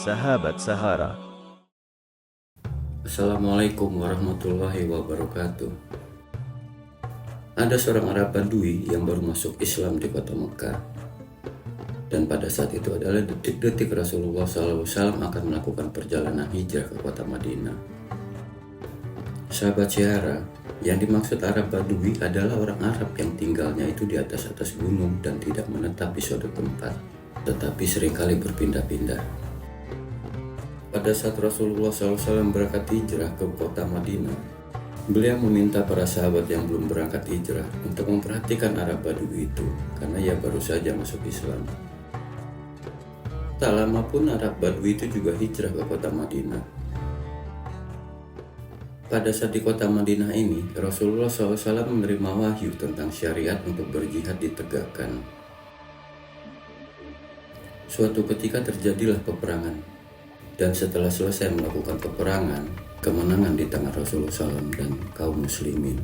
sahabat Sahara. Assalamualaikum warahmatullahi wabarakatuh. Ada seorang Arab Badui yang baru masuk Islam di kota Mekah. Dan pada saat itu adalah detik-detik Rasulullah SAW akan melakukan perjalanan hijrah ke kota Madinah. Sahabat Syahara, yang dimaksud Arab Badui adalah orang Arab yang tinggalnya itu di atas gunung dan tidak menetap di suatu tempat, tetapi seringkali berpindah-pindah. Pada saat Rasulullah SAW berangkat hijrah ke kota Madinah, beliau meminta para sahabat yang belum berangkat hijrah untuk memperhatikan Arab Badui itu karena ia baru saja masuk Islam. Tak lama pun Arab Badui itu juga hijrah ke kota Madinah. Pada saat di kota Madinah ini, Rasulullah SAW menerima wahyu tentang syariat untuk berjihad ditegakkan. Suatu ketika terjadilah peperangan. Dan setelah selesai melakukan peperangan, kemenangan di tangan Rasulullah SAW dan kaum muslimin.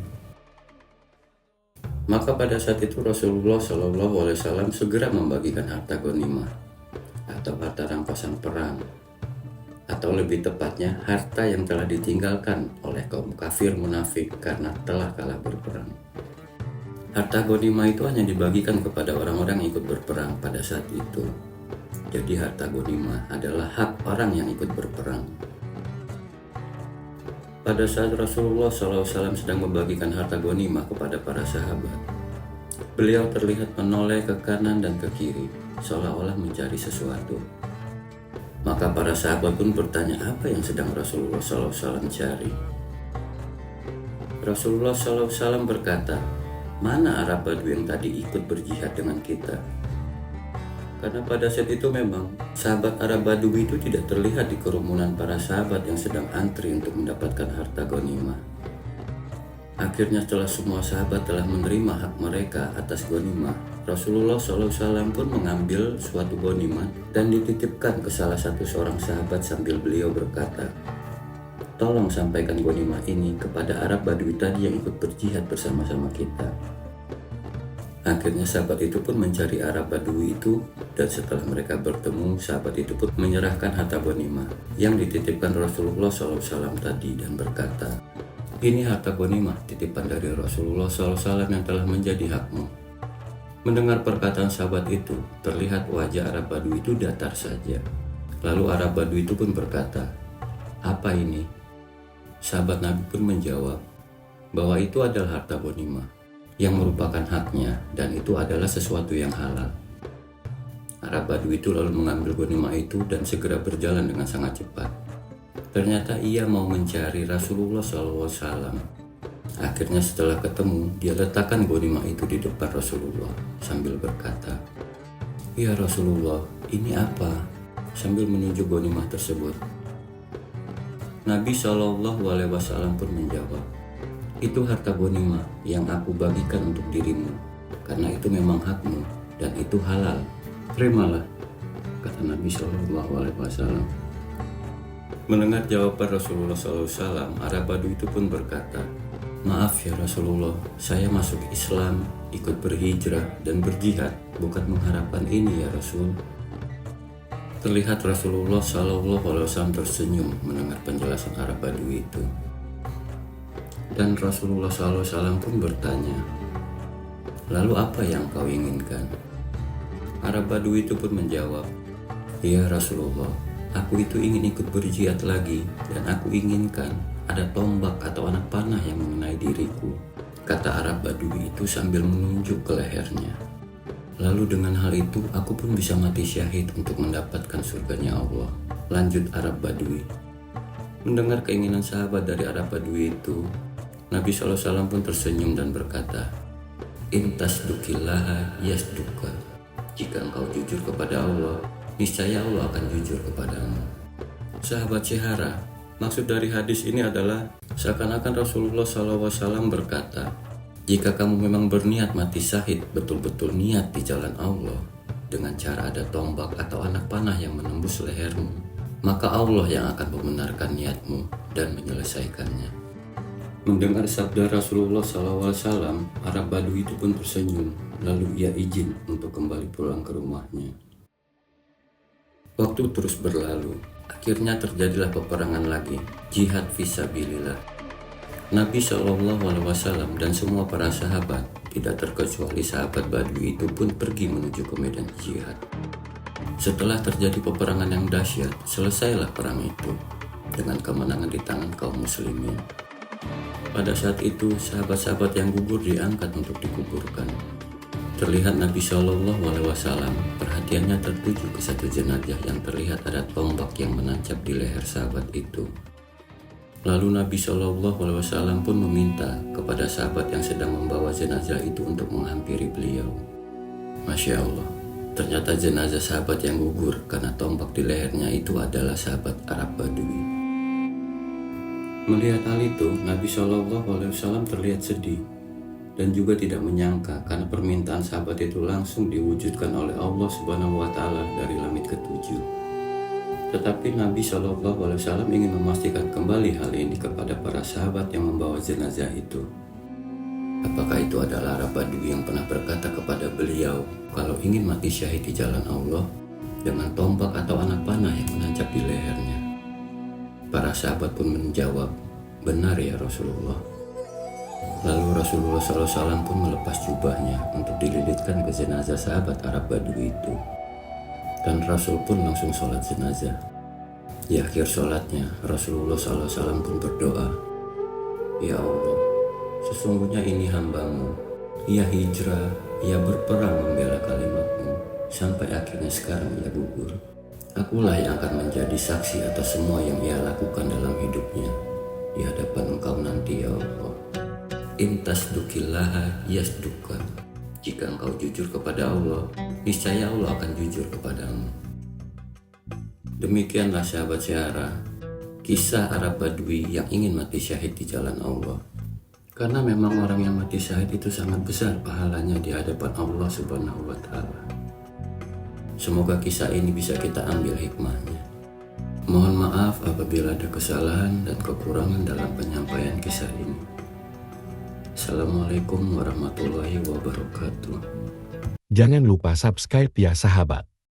Maka pada saat itu Rasulullah SAW segera membagikan harta ghanimah atau harta rampasan perang, atau lebih tepatnya harta yang telah ditinggalkan oleh kaum kafir munafik karena telah kalah berperang. Harta ghanimah itu hanya dibagikan kepada orang-orang yang ikut berperang pada saat itu. Jadi harta ghanimah adalah hak orang yang ikut berperang. Pada saat Rasulullah SAW sedang membagikan harta ghanimah kepada para sahabat, beliau terlihat menoleh ke kanan dan ke kiri, seolah-olah mencari sesuatu. Maka para sahabat pun bertanya apa yang sedang Rasulullah SAW cari. Rasulullah SAW berkata, "Mana Arab Badui yang tadi ikut berjihad dengan kita?" Karena pada saat itu memang sahabat Arab Badui itu tidak terlihat di kerumunan para sahabat yang sedang antri untuk mendapatkan harta ghanimah. Akhirnya setelah semua sahabat telah menerima hak mereka atas ghanimah, Rasulullah SAW pun mengambil suatu ghanimah dan dititipkan ke salah satu seorang sahabat sambil beliau berkata, "Tolong sampaikan ghanimah ini kepada Arab Badui tadi yang ikut berjihad bersama-sama kita." Akhirnya sahabat itu pun mencari Arab Badui itu, dan setelah mereka bertemu, sahabat itu pun menyerahkan harta ghanimah yang dititipkan Rasulullah SAW tadi dan berkata, "Ini harta ghanimah titipan dari Rasulullah SAW yang telah menjadi hakmu." Mendengar perkataan sahabat itu, terlihat wajah Arab Badui itu datar saja. Lalu Arab Badui itu pun berkata, "Apa ini?" Sahabat Nabi pun menjawab bahwa itu adalah harta ghanimah yang merupakan haknya, dan itu adalah sesuatu yang halal. Arab Badui itu lalu mengambil ghanimah itu dan segera berjalan dengan sangat cepat. Ternyata ia mau mencari Rasulullah SAW. Akhirnya setelah ketemu, dia letakkan ghanimah itu di depan Rasulullah sambil berkata, "Ya Rasulullah, ini apa?" sambil menunjuk ghanimah tersebut. Nabi SAW pun menjawab, "Itu harta ghanimah yang aku bagikan untuk dirimu, karena itu memang hakmu dan itu halal. Terimalah," kata Nabi SAW. Mendengar jawaban Rasulullah SAW, Arab Badui itu pun berkata, "Maaf ya Rasulullah, saya masuk Islam, ikut berhijrah dan berjihad, bukan mengharapkan ini ya Rasul." Terlihat Rasulullah SAW tersenyum mendengar penjelasan Arab Badui itu. Dan Rasulullah SAW pun bertanya, "Lalu apa yang kau inginkan?" Arab Badui itu pun menjawab, "Ya Rasulullah, aku itu ingin ikut berjihad lagi dan aku inginkan ada tombak atau anak panah yang mengenai diriku," kata Arab Badui itu sambil menunjuk ke lehernya. "Lalu dengan hal itu aku pun bisa mati syahid untuk mendapatkan surganya Allah," lanjut Arab Badui. Mendengar keinginan sahabat dari Arab Badui itu, Nabi SAW pun tersenyum dan berkata, "In tasduqillaha yasduka." Jika engkau jujur kepada Allah, niscaya Allah akan jujur kepadamu. Sahabat Syahara, maksud dari hadis ini adalah seakan-akan Rasulullah SAW berkata, jika kamu memang berniat mati syahid, betul-betul niat di jalan Allah, dengan cara ada tombak atau anak panah yang menembus lehermu, maka Allah yang akan membenarkan niatmu dan menyelesaikannya. Mendengar sabda Rasulullah SAW, Arab Badui itu pun tersenyum, lalu ia izin untuk kembali pulang ke rumahnya. Waktu terus berlalu. Akhirnya terjadilah peperangan lagi, jihad fisabilillah. Nabi SAW dan semua para sahabat, tidak terkecuali sahabat Badui itu pun pergi menuju ke medan jihad. Setelah terjadi peperangan yang dahsyat, selesailah perang itu dengan kemenangan di tangan kaum muslimin. Pada saat itu, sahabat-sahabat yang gugur diangkat untuk dikuburkan. Terlihat Nabi SAW perhatiannya tertuju ke satu jenazah yang terlihat ada tombak yang menancap di leher sahabat itu. Lalu Nabi SAW pun meminta kepada sahabat yang sedang membawa jenazah itu untuk menghampiri beliau. Masya Allah, ternyata jenazah sahabat yang gugur karena tombak di lehernya itu adalah sahabat Arab Badui. Melihat hal itu, Nabi SAW terlihat sedih dan juga tidak menyangka karena permintaan sahabat itu langsung diwujudkan oleh Allah Subhanahu wa Ta'ala dari langit ketujuh. Tetapi Nabi SAW ingin memastikan kembali hal ini kepada para sahabat yang membawa jenazah itu. Apakah itu adalah Arab Badui yang pernah berkata kepada beliau kalau ingin mati syahid di jalan Allah dengan tombak atau anak panah yang menancap di lehernya? Para sahabat pun menjawab, "Benar ya Rasulullah." Lalu Rasulullah SAW pun melepas jubahnya untuk dililitkan ke jenazah sahabat Arab Badui itu. Dan Rasul pun langsung sholat jenazah. Di akhir sholatnya, Rasulullah SAW pun berdoa, "Ya Allah, sesungguhnya ini hamba-Mu. Ia hijrah, ia berperang membela kalimat-Mu, sampai akhirnya sekarang ia gugur. Akulah yang akan menjadi saksi atas semua yang ia lakukan dalam hidupnya di hadapan Engkau nanti ya Allah. Intasdukillaha yasduka. Jika engkau jujur kepada Allah, niscaya Allah akan jujur kepadamu." Demikianlah sahabat Syahara, kisah Arab Badui yang ingin mati syahid di jalan Allah. Karena memang orang yang mati syahid itu sangat besar pahalanya di hadapan Allah Subhanahu wa Ta'ala. Semoga kisah ini bisa kita ambil hikmahnya. Mohon maaf apabila ada kesalahan dan kekurangan dalam penyampaian kisah ini. Assalamualaikum warahmatullahi wabarakatuh. Jangan lupa subscribe ya sahabat.